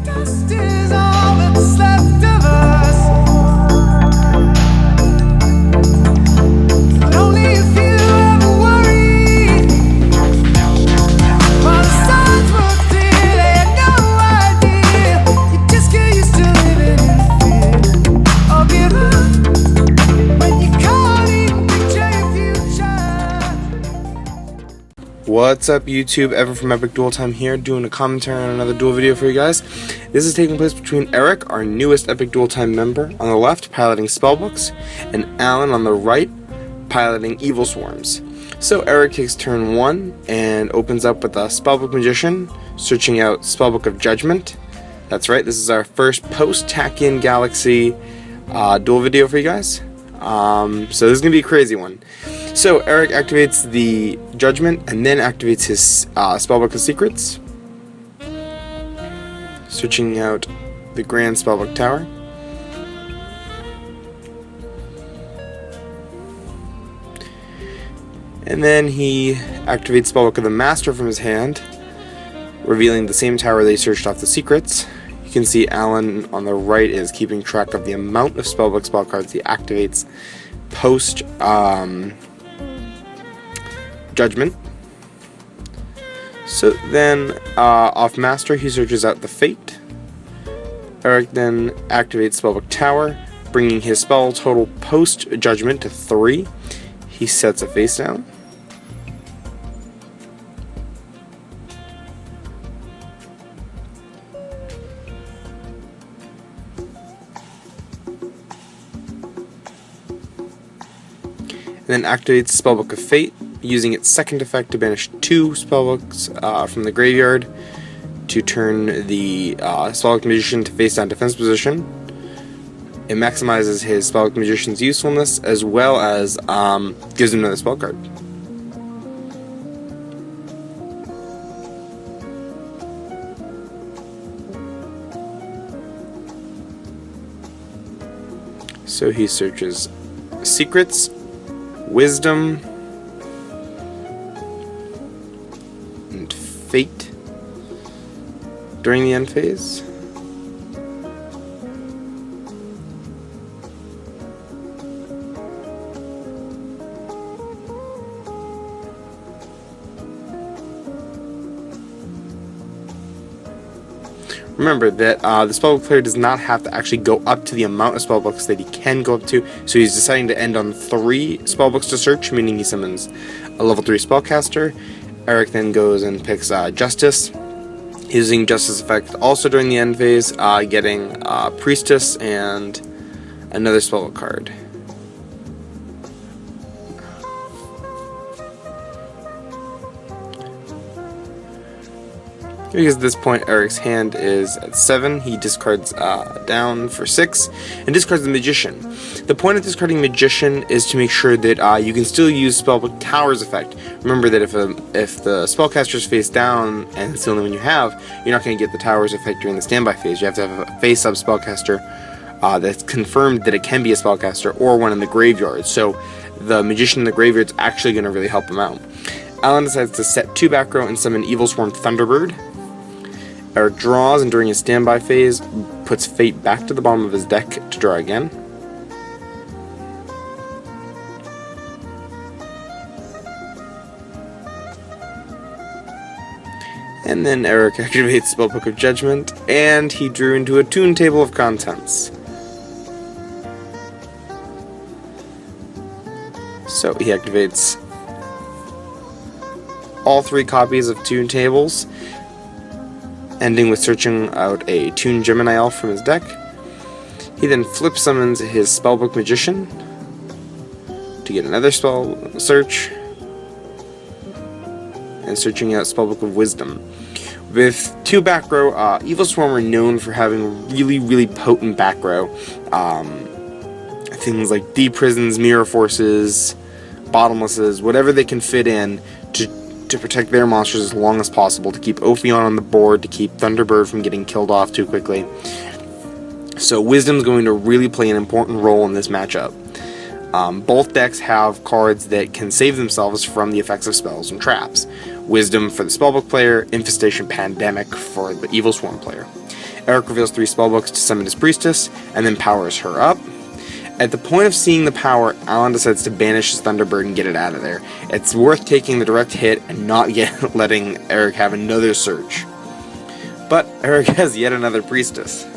Dust is all that's left of us. But only if you ever worry. While the signs were clear, they had no idea. You just get used to living in fear. Or give up when you can't even picture your future. What's up YouTube, Evan from Epic Duel Time here, doing a commentary on another duel video for you guys. This is taking place between Eric, our newest Epic Duel Time member, on the left, piloting Spellbooks, and Alan on the right, piloting Evilswarms. So Eric takes turn 1 and opens up with a Spellbook Magician, searching out Spellbook of Judgment. That's right, this is our first post-Tachyon Galaxy duel video for you guys. So this is going to be a crazy one. So Eric activates the Judgment and then activates his Spellbook of Secrets, searching out the Grand Spellbook Tower. And then he activates Spellbook of the Master from his hand, revealing the same tower they searched off the secrets. You can see Alan on the right is keeping track of the amount of Spellbook spell cards he activates post Judgment. So then, off Master, he searches out the Fate. Eric then activates Spellbook Tower, bringing his spell total post Judgment to 3. He sets a face down. And then activates Spellbook of Fate, using its second effect to banish 2 spellbooks from the graveyard to turn the Spellbook Magician to face down defense position. It maximizes his Spellbook Magician's usefulness as well as gives him another spell card. So he searches Secrets, Wisdom, and Fate during the end phase. Remember that the spellbook player does not have to actually go up to the amount of spellbooks that he can go up to, so he's deciding to end on 3 spellbooks to search, meaning he summons a level 3 spellcaster. Eric then goes and picks Justice, using Justice effect also during the end phase, getting Priestess and another spellbook card. Because at this point Eric's hand is at 7, he discards down for 6, and discards the Magician. The point of discarding Magician is to make sure that you can still use Spellbook Tower's effect. Remember that if the spellcaster is face down, and it's the only one you have, you're not going to get the Tower's effect during the standby phase. You have to have a face-up spellcaster that's confirmed that it can be a spellcaster, or one in the graveyard. So the Magician in the graveyard is actually going to really help him out. Alan decides to set 2 back row and summon Evilswarm Thunderbird. Eric draws, and during his standby phase, puts Fate back to the bottom of his deck to draw again. And then Eric activates Spellbook of Judgment, and he drew into a Toon Table of Contents. So he activates all 3 copies of Toon Tables, ending with searching out a Toon Gemini Elf from his deck. He then flip summons his Spellbook Magician to get another spell search, and searching out Spellbook of Wisdom. With 2 back row, Evilswarm are known for having really potent back row. Things like Deep Prisons, Mirror Forces, Bottomlesses, whatever they can fit in to protect their monsters as long as possible, to keep Ophion on the board, to keep Thunderbird from getting killed off too quickly. So Wisdom's going to really play an important role in this matchup. Both decks have cards that can save themselves from the effects of spells and traps. Wisdom for the Spellbook player, Infestation Pandemic for the Evilswarm player. Eric reveals 3 spellbooks to summon his priestess, and then powers her up. At the point of seeing the power, Alan decides to banish his Thunderbird and get it out of there. It's worth taking the direct hit and not letting Eric have another surge. But Eric has yet another priestess.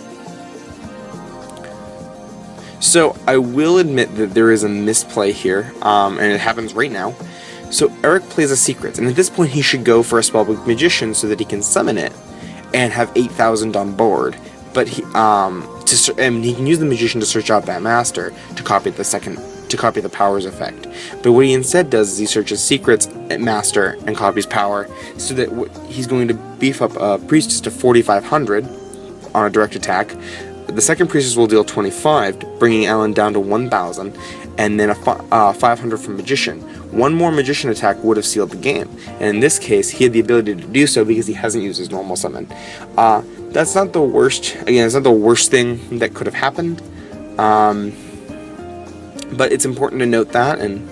So I will admit that there is a misplay here, and it happens right now. So Eric plays a secret, and at this point he should go for a Spellbook Magician so that he can summon it and have 8,000 on board. But he can use the Magician to search out that master to copy the powers effect. But what he instead does is he searches secrets at master and copies power, so that he's going to beef up a priestess to 4,500 on a direct attack. The second priestess will deal 25, bringing Alan down to 1,000, and then a 500 from Magician. One more Magician attack would have sealed the game, and in this case, he had the ability to do so because he hasn't used his normal summon. That's not the worst. Again, it's not the worst thing that could have happened, but it's important to note that and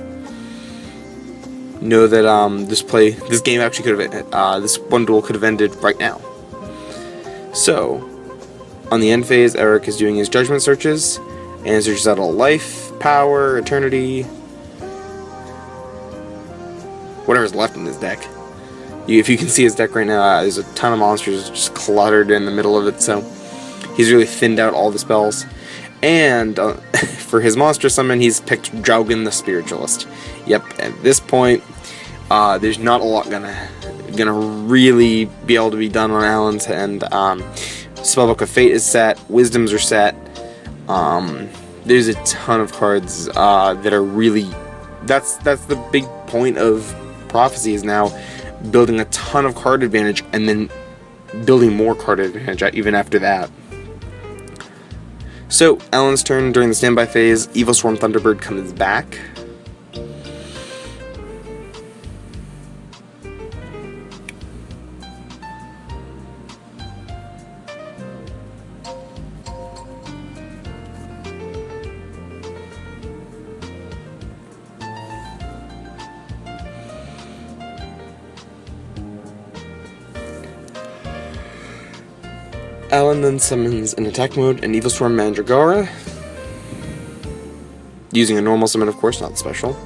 know that this game actually could have this one duel could have ended right now. So, on the end phase, Eric is doing his judgment searches and searches out all life, power, eternity, whatever's left in his deck. If you can see his deck right now, there's a ton of monsters just cluttered in the middle of it, so he's really thinned out all the spells. And for his monster summon, he's picked Draugen the Spiritualist. Yep, at this point, there's not a lot gonna really be able to be done on Alan's end. Spellbook of Fate is set, Wisdoms are set. There's a ton of cards that are really... That's the big point of Prophecy, is now building a ton of card advantage and then building more card advantage even after that. So, Alan's turn during the standby phase. Evilswarm Thunderbird comes back. Alan then summons an attack mode and Evilswarm Mandragora, using a normal summon, of course, not the special.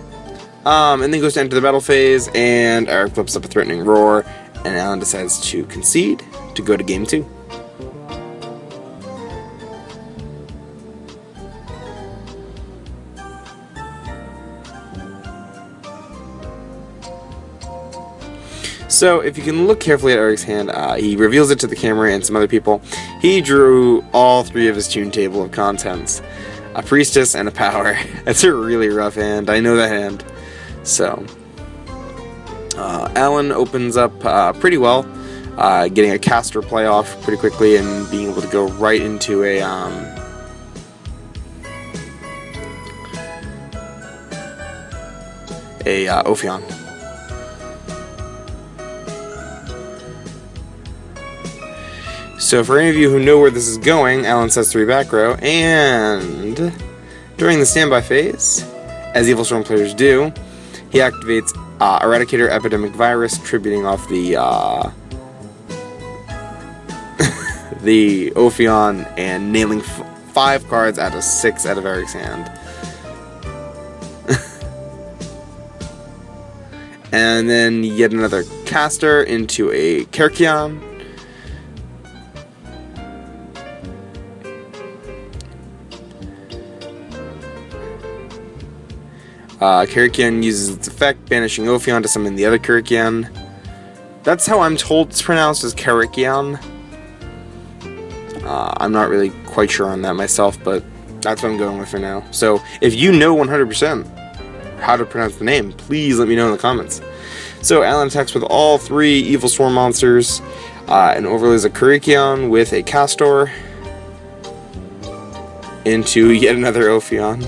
And then goes to enter the battle phase, and Eric flips up a threatening roar, and Alan decides to concede to go to game 2. So, if you can look carefully at Eric's hand, he reveals it to the camera and some other people. He drew all 3 of his tune table of contents. A priestess and a power. That's a really rough hand. I know that hand. So, Alan opens up pretty well, getting a caster playoff pretty quickly and being able to go right into a Ophion. So for any of you who know where this is going, Alan sets 3 back row, and during the standby phase, as Evilswarm players do, he activates Eradicator Epidemic Virus, tributing off the the Ophion and nailing 5 cards out of 6 out of Eric's hand. And then yet another caster into a Kerkion. Kerkion uses its effect, banishing Ophion to summon the other Kerkion. That's how I'm told it's pronounced, as Kerkion. I'm not really quite sure on that myself, but that's what I'm going with for now. So, if you know 100% how to pronounce the name, please let me know in the comments. So, Alan attacks with all 3 Evilswarm monsters, and overlays a Kerkion with a Castor into yet another Ophion.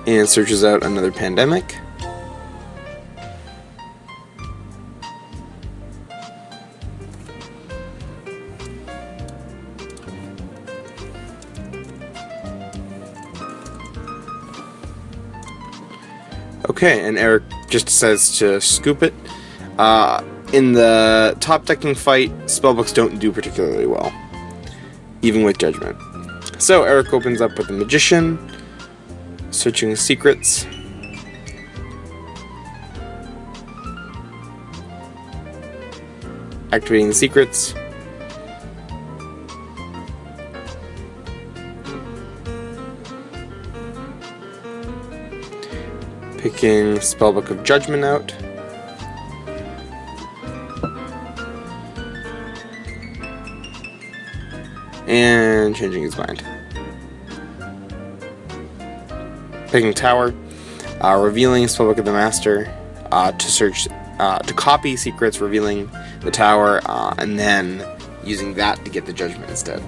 And searches out another Pandemic. Okay, Okay, and Eric just decides to scoop it. In the top decking fight, spellbooks don't do particularly well, even with Judgment. So Eric opens up with the Magician, searching his secrets. Activating the secrets. Picking Spellbook of Judgment out. And changing his mind. Picking Tower. Revealing Spellbook of the Master to search, to copy secrets, revealing the Tower, and then using that to get the Judgment instead.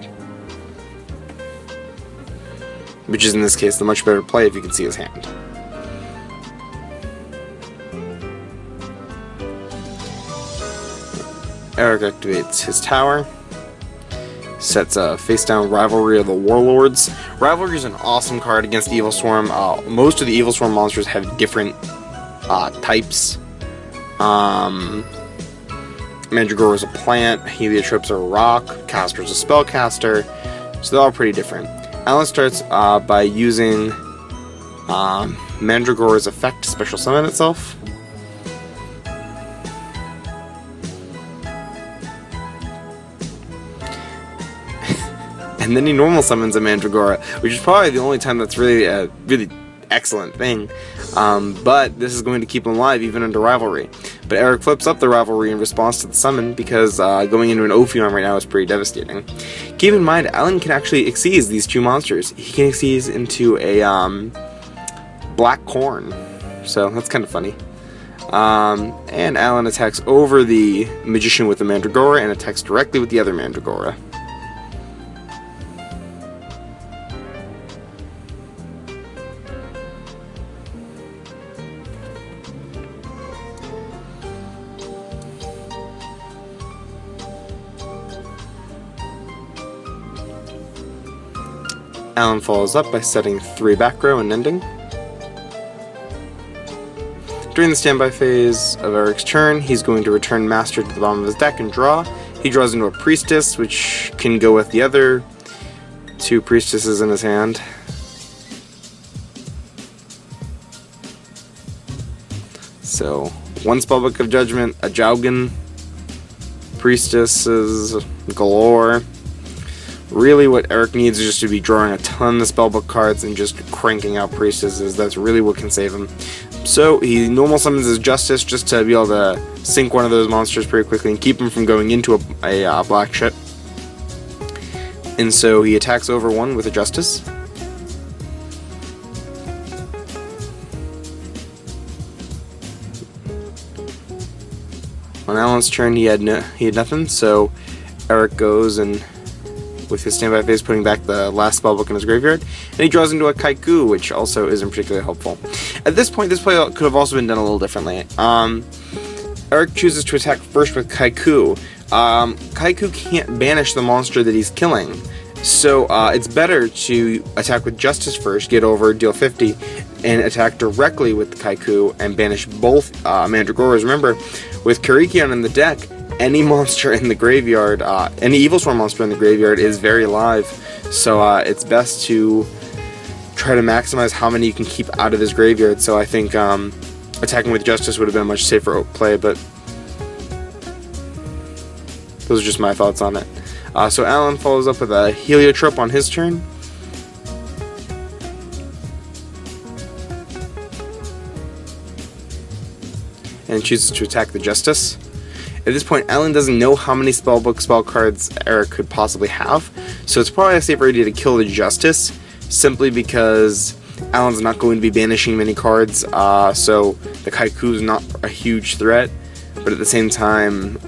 Which is in this case the much better play if you can see his hand. Eric activates his Tower. Sets a face-down Rivalry of the Warlords. Rivalry is an awesome card against Evilswarm. Most of the Evilswarm monsters have different types. Mandragora is a plant, Heliotrope's a rock, Castor's a spellcaster, so they're all pretty different. Alan starts by using Mandragora's effect to special summon itself. And then he normal summons a Mandragora, which is probably the only time that's really a really excellent thing. But this is going to keep him alive even under Rivalry. But Eric flips up the Rivalry in response to the summon because going into an Ophion right now is pretty devastating. Keep in mind, Alan can actually exceed these two monsters. He can exceed into a Black Corn, so that's kind of funny. And Alan attacks over the Magician with the Mandragora and attacks directly with the other Mandragora. Alan follows up by setting 3 back row and ending. During the standby phase of Eric's turn, he's going to return Master to the bottom of his deck and draw. He draws into a Priestess, which can go with the other 2 Priestesses in his hand. So, 1 Spellbook of Judgment, a Jaugen, Priestesses galore. Really what Eric needs is just to be drawing a ton of Spellbook cards and just cranking out Priestesses. That's really what can save him. So he normal summons his Justice just to be able to sink one of those monsters pretty quickly and keep him from going into a black ship. And so he attacks over 1 with a Justice. On Alan's turn he had nothing, so Eric goes and with his standby phase putting back the last Spellbook in his graveyard, and he draws into a Kaiku, which also isn't particularly helpful. At this point, this play could have also been done a little differently. Eric chooses to attack first with Kaiku. Kaiku can't banish the monster that he's killing, so it's better to attack with Justice first, get over, deal 50, and attack directly with the Kaiku and banish both Mandragoras. Remember, with Karikion in the deck, any monster in the graveyard, any Evilswarm monster in the graveyard is very alive, so it's best to try to maximize how many you can keep out of his graveyard. So I think attacking with Justice would have been a much safer play, but those are just my thoughts on it. So Alan follows up with a Heliotrope on his turn. And chooses to attack the Justice. At this point, Alan doesn't know how many Spellbook spell cards Eric could possibly have, so it's probably a safer idea to kill the Justice, simply because Alan's not going to be banishing many cards, so the Kaiku is not a huge threat, but at the same time,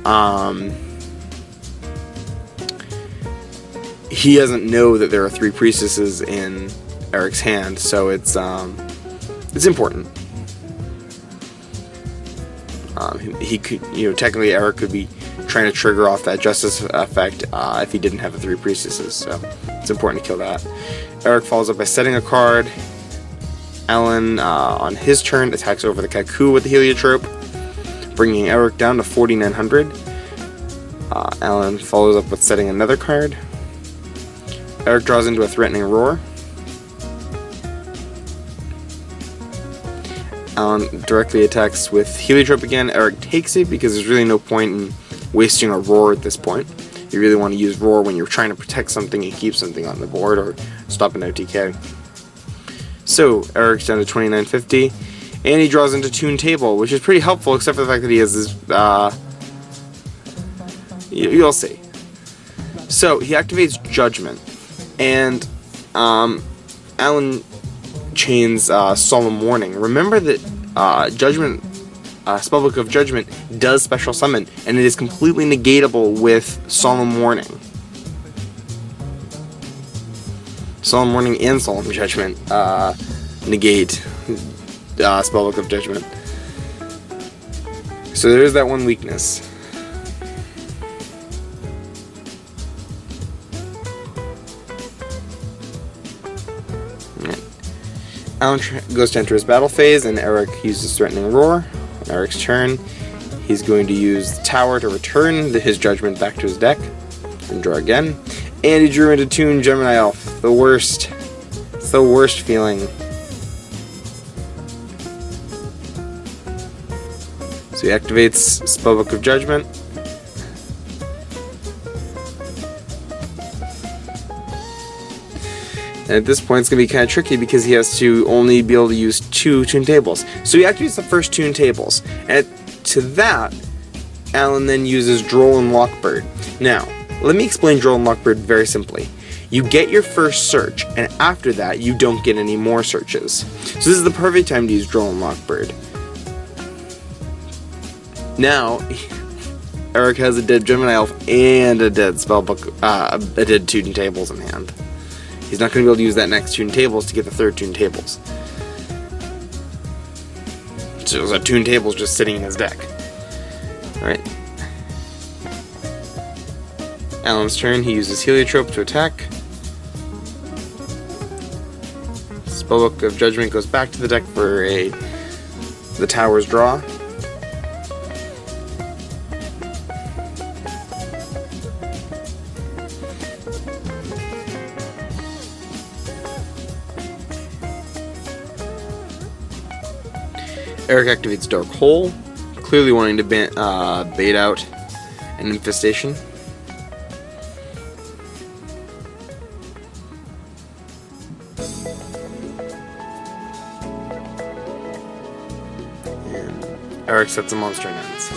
he doesn't know that there are 3 Priestesses in Eric's hand, so it's important. He could, technically Eric could be trying to trigger off that Justice effect if he didn't have the 3 Priestesses, so it's important to kill that. Eric follows up by setting a card, Alan, on his turn, attacks over the Kaku with the Heliotrope, bringing Eric down to 4,900. Alan follows up with setting another card. Eric draws into a Threatening Roar. Alan directly attacks with Heliotrope again. Eric takes it because there's really no point in wasting a Roar at this point. You really want to use Roar when you're trying to protect something and keep something on the board or stop an OTK. So Eric's down to 2,950, and he draws into Toon Table, which is pretty helpful except for the fact that he has this, you'll see. So he activates Judgment, and Alan chains Solemn Warning. Remember that Judgment, Spellbook of Judgment does special summon, and it is completely negatable with Solemn Warning. Solemn Warning and Solemn Judgment negate Spellbook of Judgment. So there is that one weakness. Alan goes to enter his battle phase, and Eric uses Threatening Roar. On Eric's turn, he's going to use the Tower to return his Judgment back to his deck, and draw again. And he drew into Toon Gemini Elf. The worst. It's the worst feeling. So he activates Spellbook of Judgment. And at this point, it's going to be kind of tricky because he has to only be able to use 2 Toon Tables. So he activates the first Toon Tables. And to that, Alan then uses Droll and Lockbird. Now, let me explain Droll and Lockbird very simply. You get your first search, and after that, you don't get any more searches. So this is the perfect time to use Droll and Lockbird. Now, Eric has a dead Gemini Elf and a dead Spellbook, a dead Toon Tables in hand. He's not going to be able to use that next Toon Tables to get the third Toon Tables. So there's a Toon Tables just sitting in his deck. Alright. Alan's turn, he uses Heliotrope to attack. Spellbook of Judgment goes back to the deck for the Tower's draw. Eric activates Dark Hole, clearly wanting to bait out an infestation. And Eric sets a monster and ends.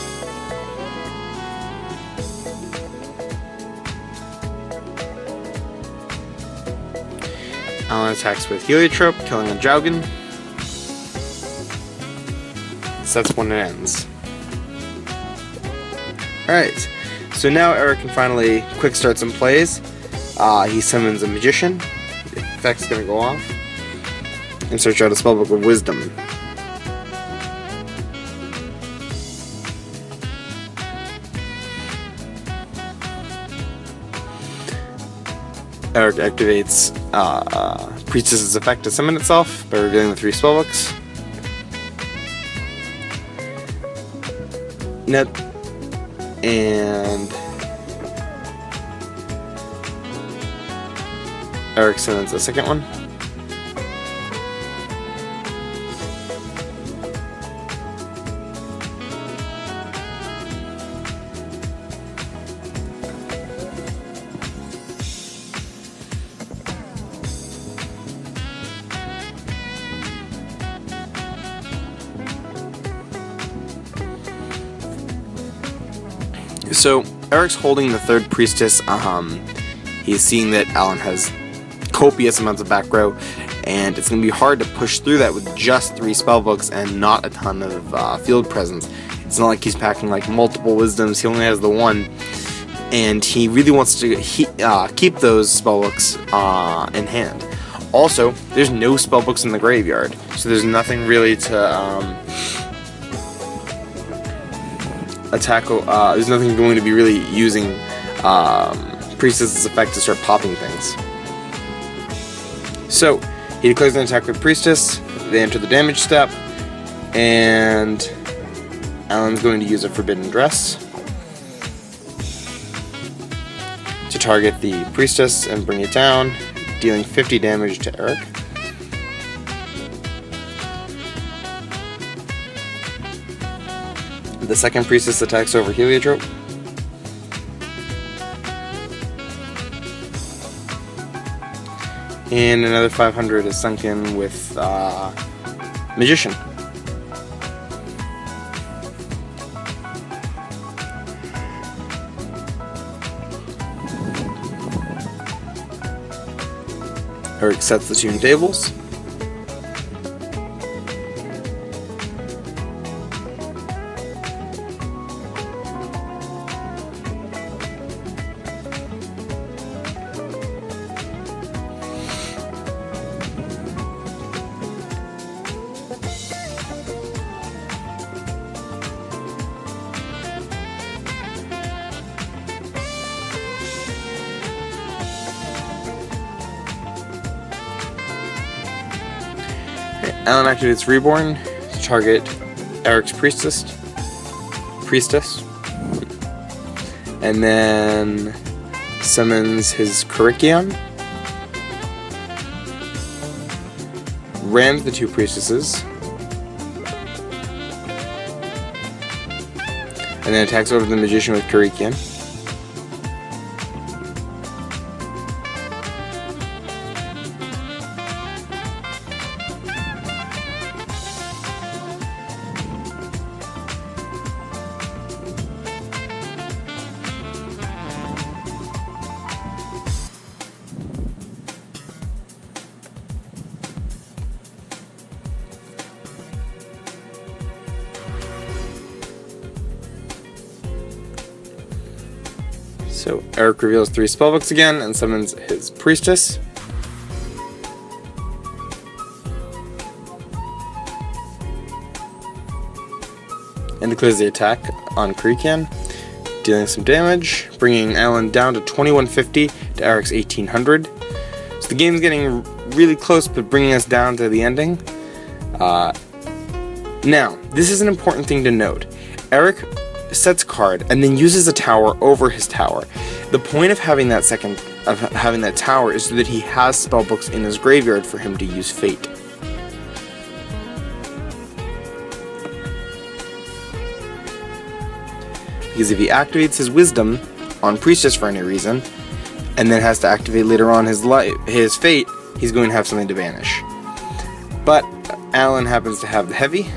Alan attacks with Heliotrope, killing a Jaugen. That's when it ends. Alright, so now Eric can finally quick start some plays. He summons a Magician. The effect's going to go off. And search out a Spellbook of Wisdom. Eric activates Priestess's effect to summon itself by revealing the 3 Spellbooks. And Eric sends the second one. So Eric's holding the 3rd Priestess. He's seeing that Alan has copious amounts of back row, and it's going to be hard to push through that with just 3 Spellbooks and not a ton of field presence. It's not like he's packing like multiple Wisdoms. He only has the 1, and he really wants to keep those Spellbooks in hand. Also, there's no Spellbooks in the graveyard, so there's nothing really to there's nothing going to be really using Priestess's effect to start popping things. So he declares an attack with Priestess. they enter the damage step, and Alan's going to use a Forbidden Dress to target the Priestess and bring it down, dealing 50 damage to Eric. The second Priestess attacks over Heliotrope. And another 500 is sunk in with Magician. Eric sets the tune tables. Alan activates Reborn to target Eric's Priestess, and then summons his Karikion, rams the two Priestesses, and then attacks over the Magician with Karikion. So Eric reveals 3 spellbooks again and summons his Priestess. And declares the attack on Karikion, dealing some damage, bringing Alan down to 2150 to Eric's 1800. So the game's getting really close, but bringing us down to the ending. Now, this is an important thing to note. Eric sets a card and then uses a tower over his tower. The point of having that tower is so that he has spellbooks in his graveyard for him to use Fate. Because if he activates his Wisdom on Priestess for any reason, and then has to activate later on his Fate, he's going to have something to banish. But Alan happens to have the Heavy.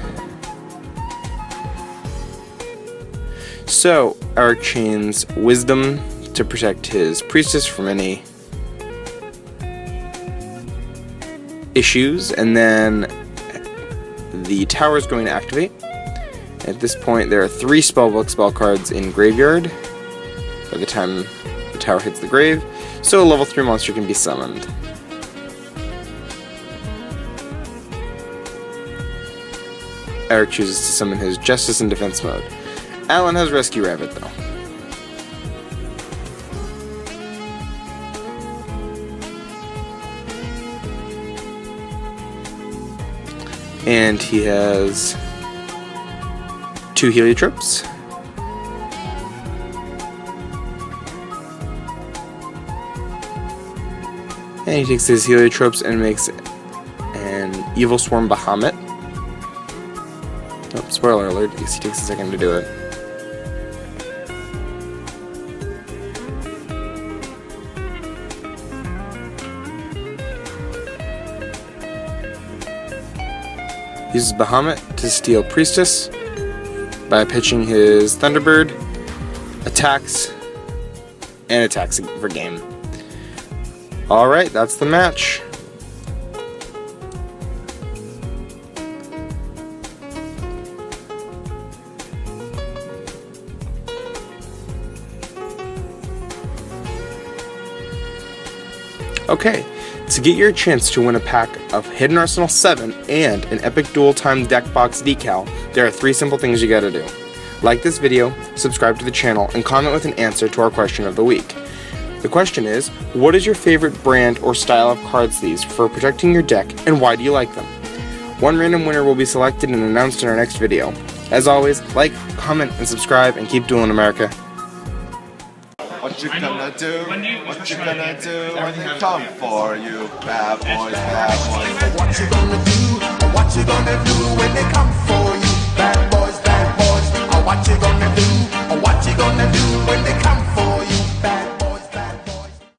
So, Eric chains Wisdom to protect his Priestess from any issues, and then the tower is going to activate. At this point, there are 3 spellbook spell cards in graveyard by the time the tower hits the grave, so a level 3 monster can be summoned. Eric chooses to summon his Justice in defense mode. Alan has Rescue Rabbit, though. And he has 2 Heliotropes. And he takes his Heliotropes and makes an Evilswarm Bahamut. Oh, spoiler alert, because he takes a second to do it. Uses Bahamut to steal Priestess by pitching his Thunderbird, attacks for game. Alright, that's the match. Okay, to get your chance to win a pack of Hidden Arsenal 7 and an Epic Duel Time deck box decal, there are 3 simple things you gotta do. Like this video, subscribe to the channel, and comment with an answer to our question of the week. The question is, what is your favorite brand or style of card sleeves for protecting your deck, and why do you like them? One random winner will be selected and announced in our next video. As always, like, comment, and subscribe, and keep dueling, America. What you gonna do? What you gonna do when they come for you? Bad boys, bad boys. What you gonna do? What you gonna do when they come for